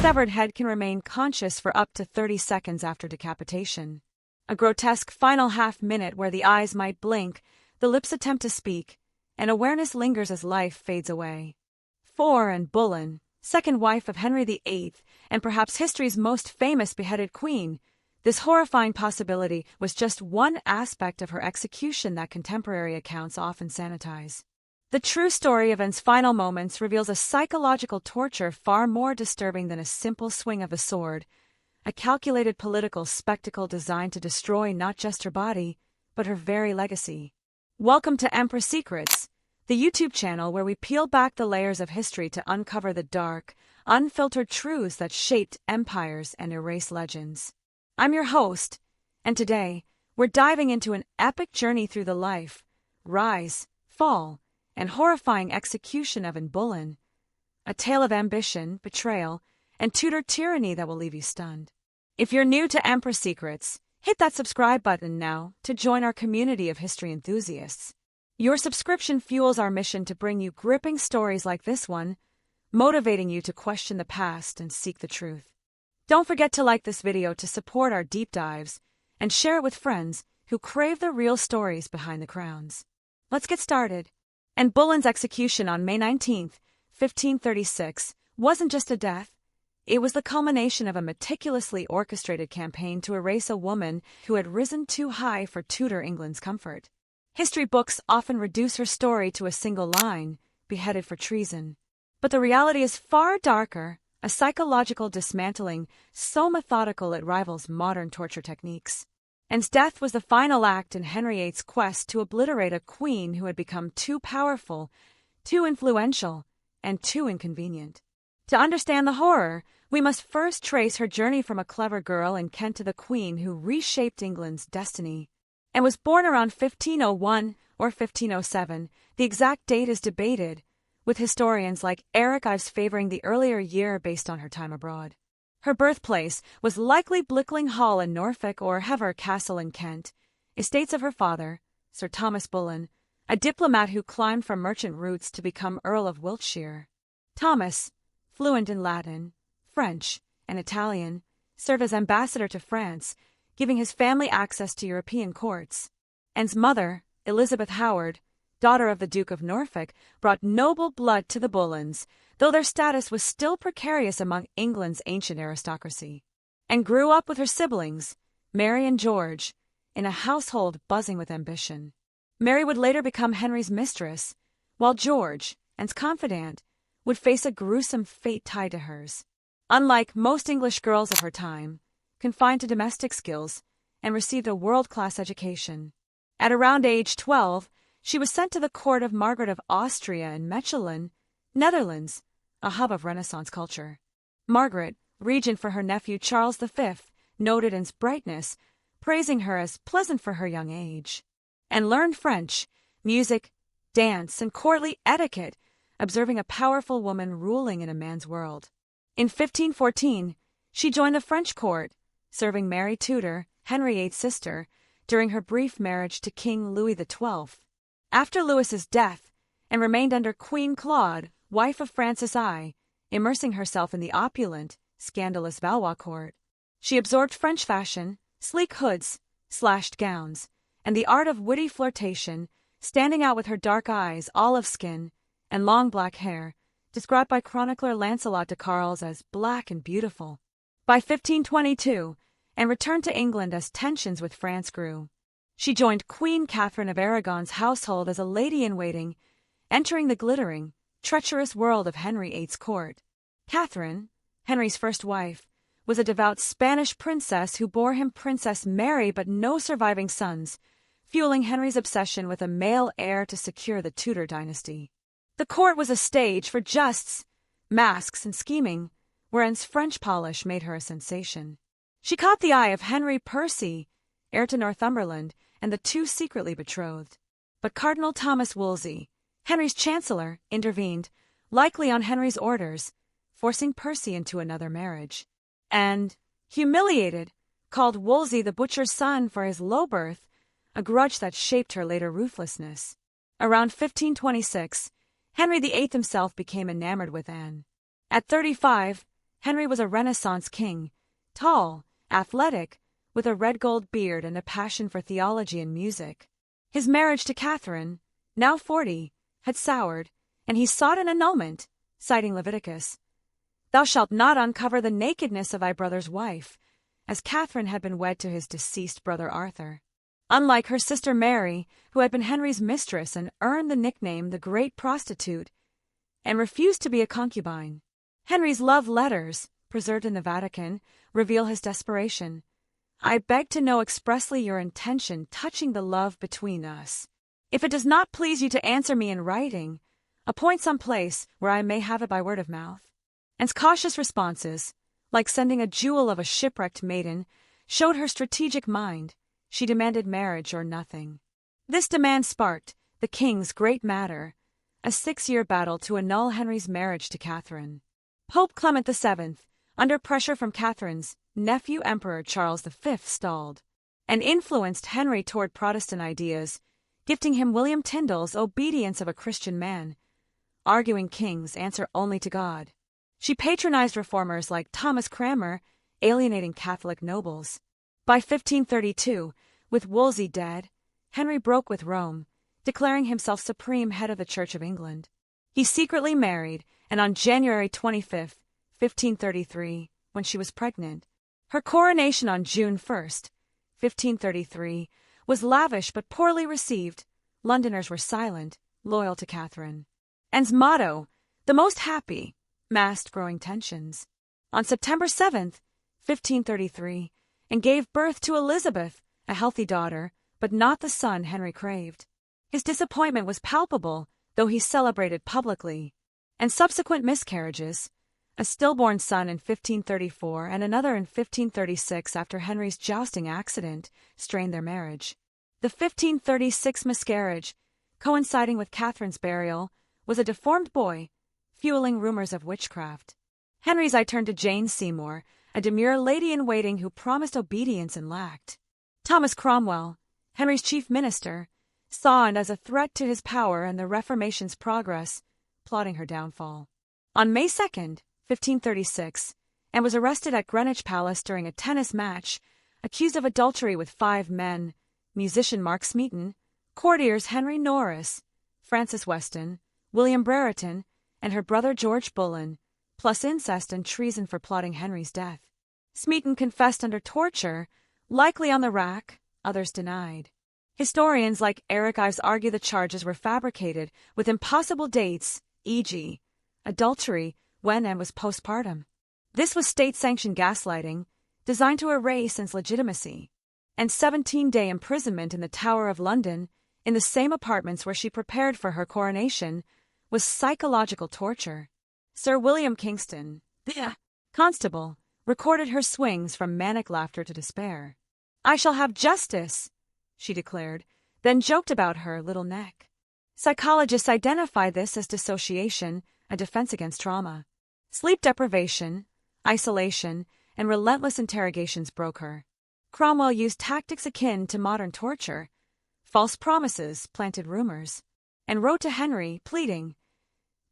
severed head can remain conscious for up to 30 seconds after decapitation. A grotesque final half-minute where the eyes might blink, the lips attempt to speak, and awareness lingers as life fades away. 4. Anne Boleyn, second wife of Henry VIII, and perhaps history's most famous beheaded queen. This horrifying possibility was just one aspect of her execution that contemporary accounts often sanitize. The true story of Anne's final moments reveals a psychological torture far more disturbing than a simple swing of a sword, a calculated political spectacle designed to destroy not just her body, but her very legacy. Welcome to Emperor Secrets, the YouTube channel where we peel back the layers of history to uncover the dark, unfiltered truths that shaped empires and erased legends. I'm your host, and today, we're diving into an epic journey through the life, rise, fall, and horrifying execution of Anne Boleyn, a tale of ambition, betrayal, and Tudor tyranny that will leave you stunned. If you're new to Emperor Secrets, hit that subscribe button now to join our community of history enthusiasts. Your subscription fuels our mission to bring you gripping stories like this one, motivating you to question the past and seek the truth. Don't forget to like this video to support our deep dives, and share it with friends who crave the real stories behind the crowns. Let's get started. Anne Boleyn's execution on May 19, 1536, wasn't just a death. It was the culmination of a meticulously orchestrated campaign to erase a woman who had risen too high for Tudor England's comfort. History books often reduce her story to a single line, beheaded for treason. But the reality is far darker, a psychological dismantling so methodical it rivals modern torture techniques. Anne's death was the final act in Henry VIII's quest to obliterate a queen who had become too powerful, too influential, and too inconvenient. To understand the horror, we must first trace her journey from a clever girl in Kent to the queen who reshaped England's destiny. Anne was born around 1501 or 1507. The exact date is debated, with historians like Eric Ives favoring the earlier year based on her time abroad. Her birthplace was likely Blickling Hall in Norfolk or Hever Castle in Kent, estates of her father, Sir Thomas Boleyn, a diplomat who climbed from merchant roots to become Earl of Wiltshire. Thomas, fluent in Latin, French, and Italian, served as ambassador to France, giving his family access to European courts. Anne's mother, Elizabeth Howard, daughter of the Duke of Norfolk, brought noble blood to the Boleyns, though their status was still precarious among England's ancient aristocracy. Anne grew up with her siblings, Mary and George, in a household buzzing with ambition. Mary would later become Henry's mistress, while George, Anne's confidant, would face a gruesome fate tied to hers. Unlike most English girls of her time, confined to domestic skills, and received a world-class education. At around age 12, she was sent to the court of Margaret of Austria in Mechelen, Netherlands, a hub of Renaissance culture. Margaret, regent for her nephew Charles V, noted Anne's brightness, praising her as pleasant for her young age. Anne learned French, music, dance, and courtly etiquette, observing a powerful woman ruling in a man's world. In 1514, she joined the French court, serving Mary Tudor, Henry VIII's sister, during her brief marriage to King Louis XII. After Louis's death, Anne remained under Queen Claude, wife of Francis I, immersing herself in the opulent, scandalous Valois court. She absorbed French fashion, sleek hoods, slashed gowns, and the art of witty flirtation, standing out with her dark eyes, olive skin, and long black hair, described by chronicler Lancelot de Carles as black and beautiful. By 1522, Anne returned to England as tensions with France grew. She joined Queen Catherine of Aragon's household as a lady-in-waiting, entering the glittering, treacherous world of Henry VIII's court. Catherine, Henry's first wife, was a devout Spanish princess who bore him Princess Mary but no surviving sons, fueling Henry's obsession with a male heir to secure the Tudor dynasty. The court was a stage for justs, masks, and scheming, where Anne's French polish made her a sensation. She caught the eye of Henry Percy, heir to Northumberland, and the two secretly betrothed. But Cardinal Thomas Wolsey, Henry's chancellor, intervened, likely on Henry's orders, forcing Percy into another marriage. And, humiliated, called Wolsey the butcher's son for his low birth, a grudge that shaped her later ruthlessness. Around 1526, Henry VIII himself became enamored with Anne. At 35, Henry was a Renaissance king, tall, athletic, with a red-gold beard and a passion for theology and music. His marriage to Catherine, now 40, had soured, and he sought an annulment, citing Leviticus. "Thou shalt not uncover the nakedness of thy brother's wife," as Catherine had been wed to his deceased brother Arthur. Unlike her sister Mary, who had been Henry's mistress and earned the nickname the Great Prostitute, and refused to be a concubine, Henry's love letters, preserved in the Vatican, reveal his desperation. "I beg to know expressly your intention touching the love between us. If it does not please you to answer me in writing, appoint some place where I may have it by word of mouth." And cautious responses, like sending a jewel of a shipwrecked maiden, showed her strategic mind. She demanded marriage or nothing. This demand sparked the king's great matter, a 6-year battle to annul Henry's marriage to Catherine. Pope Clement VII, under pressure from Catherine's nephew Emperor Charles V, stalled, and influenced Henry toward Protestant ideas, gifting him William Tyndale's Obedience of a Christian Man, arguing kings answer only to God. She patronized reformers like Thomas Cranmer, alienating Catholic nobles. By 1532, with Wolsey dead, Henry broke with Rome, declaring himself supreme head of the Church of England. He secretly married, and on January 25, 1533, when she was pregnant, her coronation on June 1, 1533, was lavish but poorly received. Londoners were silent, loyal to Catherine. Anne's motto, "The most happy," masked growing tensions. On September 7, 1533, and gave birth to Elizabeth, a healthy daughter, but not the son Henry craved. His disappointment was palpable, though he celebrated publicly. And subsequent miscarriages, a stillborn son in 1534 and another in 1536 after Henry's jousting accident, strained their marriage. The 1536 miscarriage, coinciding with Catherine's burial, was a deformed boy, fueling rumors of witchcraft. Henry's eye turned to Jane Seymour, a demure lady-in-waiting who promised obedience and lacked. Thomas Cromwell, Henry's chief minister, saw it as a threat to his power and the Reformation's progress, plotting her downfall. On May 2, 1536, Anne was arrested at Greenwich Palace during a tennis match, accused of adultery with 5 men: musician Mark Smeaton, courtiers Henry Norris, Francis Weston, William Brereton, and her brother George Boleyn, plus incest and treason for plotting Henry's death. Smeaton confessed under torture, likely on the rack, others denied. Historians like Eric Ives argue the charges were fabricated with impossible dates, e.g., adultery when Anne was postpartum. This was state-sanctioned gaslighting, designed to erase Anne's legitimacy. And 17-day imprisonment in the Tower of London, in the same apartments where she prepared for her coronation, was psychological torture. Sir William Kingston, the constable, recorded her swings from manic laughter to despair. "I shall have justice," she declared, then joked about her little neck. Psychologists identify this as dissociation, a defense against trauma. Sleep deprivation, isolation, and relentless interrogations broke her. Cromwell used tactics akin to modern torture. False promises planted rumors, and wrote to Henry, pleading,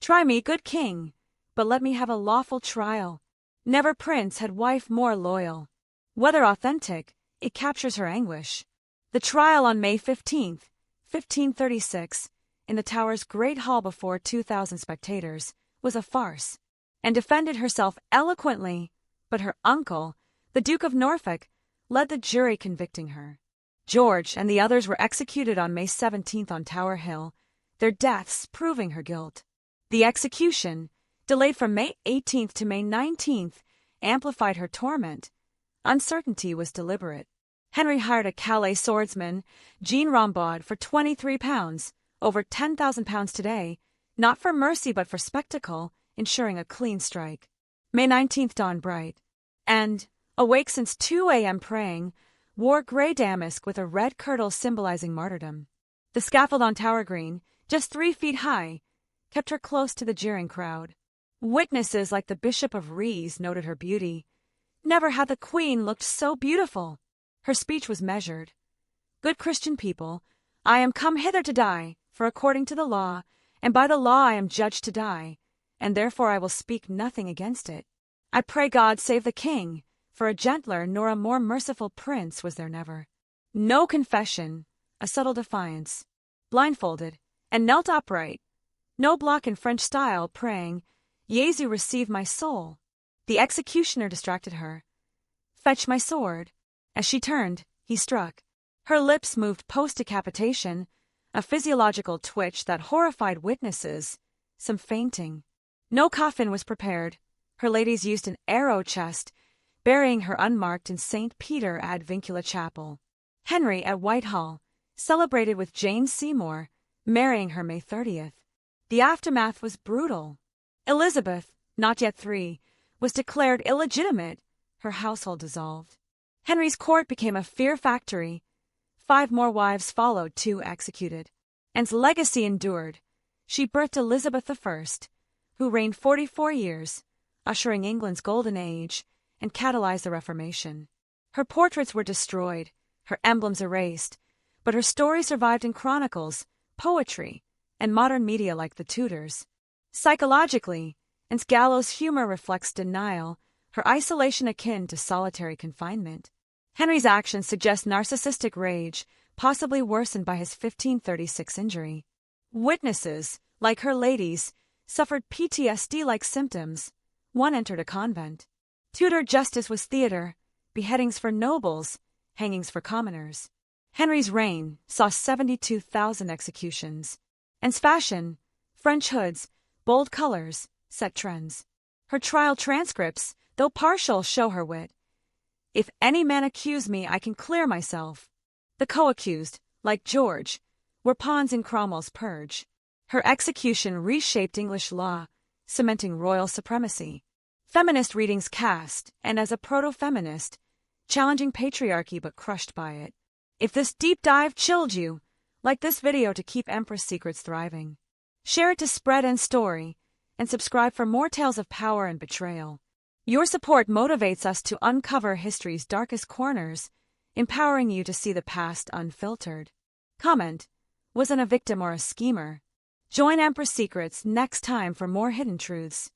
"Try me, good king, but let me have a lawful trial. Never prince had wife more loyal." Whether authentic, it captures her anguish. The trial on May 15, 1536, in the Tower's Great Hall before 2,000 spectators, was a farce, and defended herself eloquently, but her uncle, the Duke of Norfolk, led the jury convicting her. George and the others were executed on May 17 on Tower Hill, their deaths proving her guilt. The execution, delayed from May 18 to May 19, amplified her torment. Uncertainty was deliberate. Henry hired a Calais swordsman, Jean Rambaud, for £23, over £10,000 today, not for mercy but for spectacle, ensuring a clean strike. May 19 dawned bright, and, awake since 2 a.m. praying, wore grey damask with a red kirtle symbolizing martyrdom. The scaffold on Tower Green, just 3 feet high, kept her close to the jeering crowd. Witnesses like the Bishop of Rheims noted her beauty. Never had the Queen looked so beautiful. Her speech was measured. "Good Christian people, I am come hither to die, for according to the law, and by the law I am judged to die, and therefore I will speak nothing against it. I pray God save the king, for a gentler nor a more merciful prince was there never. No confession, a subtle defiance, blindfolded, and knelt upright, no block in French style, praying, Jesu receive my soul. The executioner distracted her. Fetch my sword. As she turned, he struck. Her lips moved post-decapitation, a physiological twitch that horrified witnesses, some fainting. No coffin was prepared. Her ladies used an arrow chest, burying her unmarked in St. Peter ad Vincula Chapel. Henry at Whitehall, celebrated with Jane Seymour, marrying her May 30th. The aftermath was brutal. Elizabeth, not yet 3, was declared illegitimate, her household dissolved. Henry's court became a fear factory. 5 more wives followed, 2 executed. Anne's legacy endured. She birthed Elizabeth I, who reigned 44 years, ushering England's golden age, and catalyzed the Reformation. Her portraits were destroyed, her emblems erased, but her story survived in chronicles, poetry, and modern media like the Tudors. Psychologically, Anne's gallows humor reflects denial, her isolation akin to solitary confinement. Henry's actions suggest narcissistic rage, possibly worsened by his 1536 injury. Witnesses, like her ladies, suffered PTSD-like symptoms. One entered a convent. Tudor justice was theater, beheadings for nobles, hangings for commoners. Henry's reign saw 72,000 executions. Anne's fashion, French hoods, bold colors, set trends. Her trial transcripts, though partial, show her wit. If any man accuse me, I can clear myself. The co-accused, like George, were pawns in Cromwell's purge. Her execution reshaped English law, cementing royal supremacy. Feminist readings cast, and as a proto-feminist, challenging patriarchy but crushed by it. If this deep dive chilled you, like this video to keep Empress secrets thriving. Share it to spread Anne's story, and subscribe for more tales of power and betrayal. Your support motivates us to uncover history's darkest corners, empowering you to see the past unfiltered. Comment: was Anne a victim or a schemer? Join Empress Secrets next time for more hidden truths.